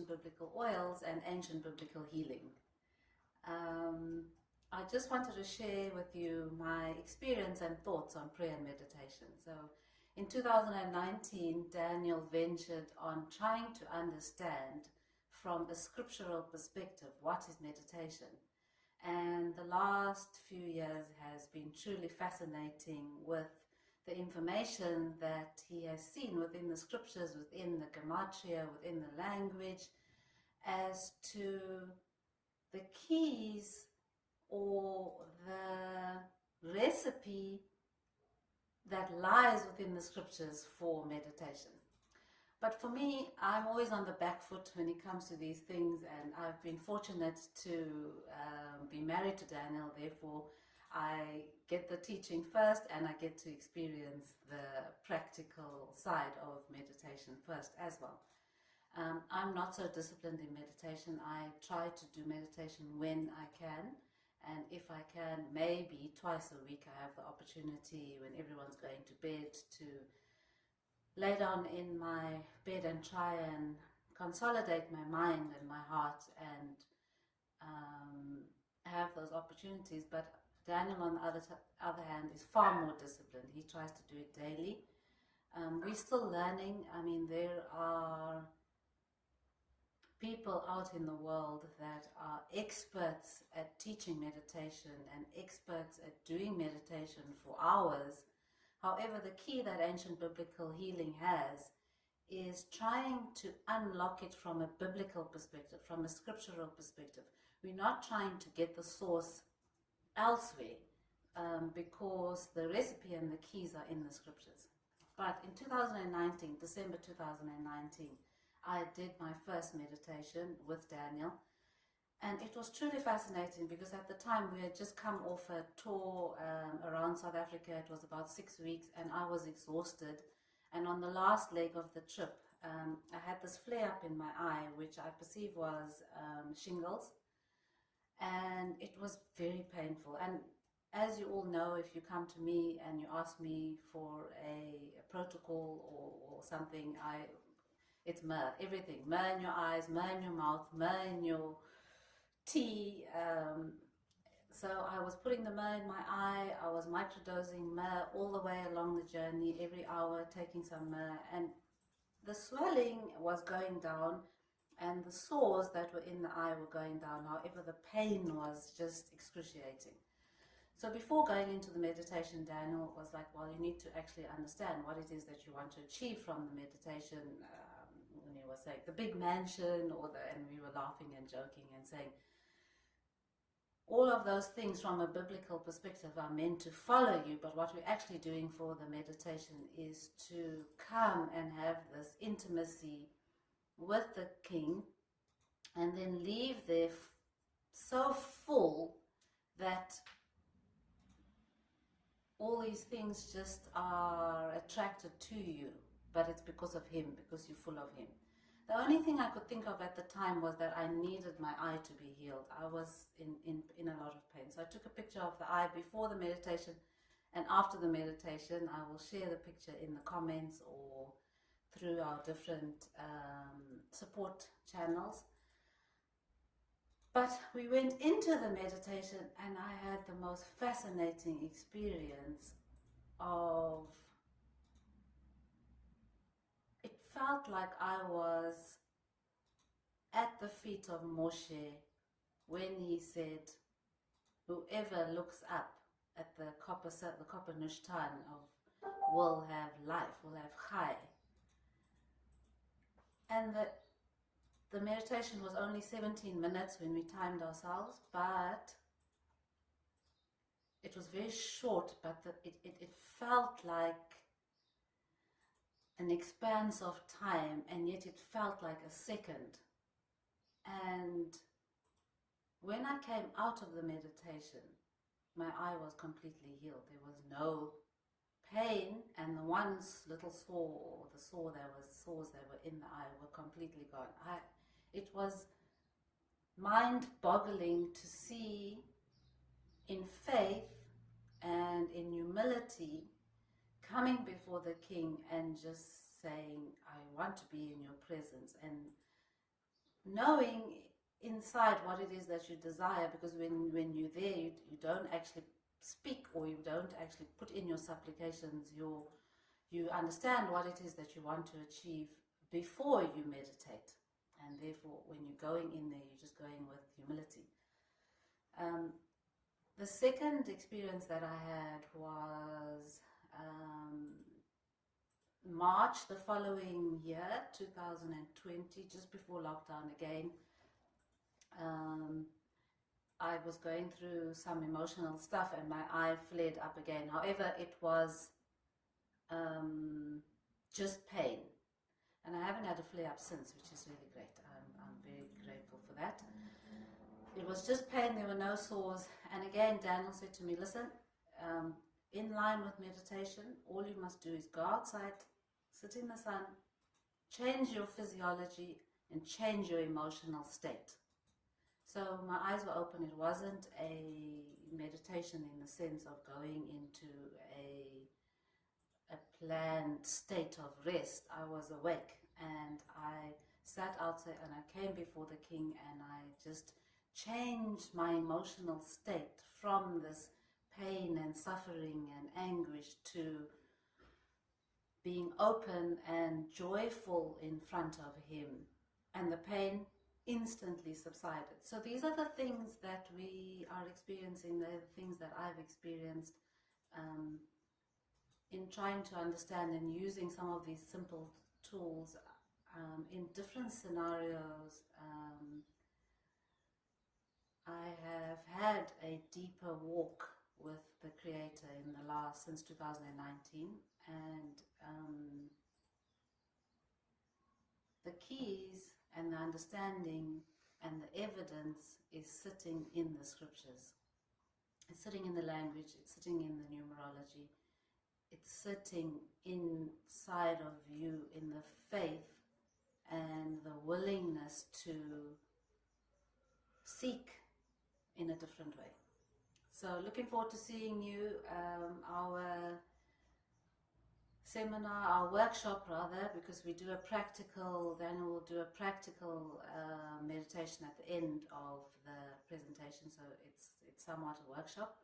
biblical oils and ancient biblical healing. I just wanted to share with you my experience and thoughts on prayer and meditation. So in 2019, Daniel ventured on trying to understand from a scriptural perspective what is meditation. And the last few years has been truly fascinating with the information that he has seen within the scriptures, within the gematria, within the language, as to the keys or the recipe that lies within the scriptures for meditation. But for me, I'm always on the back foot when it comes to these things, and I've been fortunate to be married to Daniel. Therefore, I get the teaching first, and I get to experience the practical side of meditation first as well. I'm not so disciplined in meditation. I try to do meditation when I can, and if I can, maybe twice a week I have the opportunity when everyone's going to bed to lay down in my bed and try and consolidate my mind and my heart and have those opportunities. But Daniel, on the other hand, is far more disciplined. He tries to do it daily. We're still learning. I mean, there are people out in the world that are experts at teaching meditation and experts at doing meditation for hours. However, the key that ancient biblical healing has is trying to unlock it from a biblical perspective, from a scriptural perspective. We're not trying to get the source elsewhere because the recipe and the keys are in the scriptures. But in 2019, December 2019, I did my first meditation with Daniel, and it was truly fascinating because at the time we had just come off a tour around South Africa. It was about 6 weeks, and I was exhausted. And on the last leg of the trip, I had this flare up in my eye, which I perceived was shingles, and it was very painful. And as you all know, if you come to me and you ask me for a protocol or something, it's myrrh, everything. Myrrh in your eyes, myrrh in your mouth, myrrh in your tea. So I was putting the myrrh in my eye. I was microdosing myrrh all the way along the journey, every hour taking some myrrh. And the swelling was going down and the sores that were in the eye were going down. However, the pain was just excruciating. So before going into the meditation, Daniel was like, well, you need to actually understand what it is that you want to achieve from the meditation. When he was saying the big mansion, and we were laughing and joking and saying, all of those things from a biblical perspective are meant to follow you, but what we're actually doing for the meditation is to come and have this intimacy with the King and then leave there so full that all these things just are attracted to you, but it's because of him, because you're full of him. The only thing I could think of at the time was that I needed my eye to be healed. I was in a lot of pain. So I took a picture of the eye before the meditation and after the meditation. I will share the picture in the comments or through our different support channels. But we went into the meditation and I had the most fascinating experience of, it felt like I was at the feet of Moshe when he said, whoever looks up at the copper Nushtan will have life, will have chai. And the meditation was only 17 minutes when we timed ourselves, but it was very short, but it felt like an expanse of time, and yet it felt like a second. And when I came out of the meditation, my eye was completely healed. There was no pain, and the one little sore, or the sores that were in the eye were completely gone. It was mind-boggling to see in faith and in humility coming before the King and just saying, I want to be in your presence. And knowing inside what it is that you desire, because when you're there, you don't actually speak, or you don't actually put in your supplications, you understand what it is that you want to achieve before you meditate. And therefore, when you're going in there, you're just going with humility. The second experience that I had was March the following year, 2020, just before lockdown again. I was going through some emotional stuff and my eye flared up again. However, it was just pain. And I haven't had a flare up since, which is really great. I'm very grateful for that. It was just pain, there were no sores. And again, Daniel said to me, listen, in line with meditation, all you must do is go outside, sit in the sun, change your physiology, and change your emotional state. So my eyes were open. It wasn't a meditation in the sense of going into a planned state of rest. I was awake and I sat outside and I came before the King and I just changed my emotional state from this pain and suffering and anguish to being open and joyful in front of Him. And the pain instantly subsided. So these are the things that we are experiencing, the things that I've experienced in trying to understand and using some of these simple tools in different scenarios. I have had a deeper walk with the Creator since 2019, and the keys and the understanding and the evidence is sitting in the scriptures. It's sitting in the language, it's sitting in the numerology, it's sitting inside of you in the faith and the willingness to seek in a different way. So looking forward to seeing you. Our seminar, our workshop rather, because we do a practical, then we'll do a practical meditation at the end of the presentation, so it's somewhat a workshop.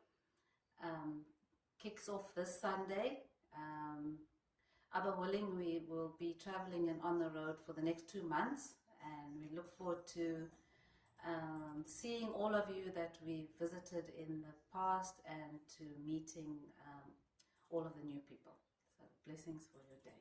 Kicks off this Sunday. Abba willing, we will be traveling and on the road for the next 2 months, and we look forward to seeing all of you that we visited in the past and to meeting all of the new people. So blessings for your day.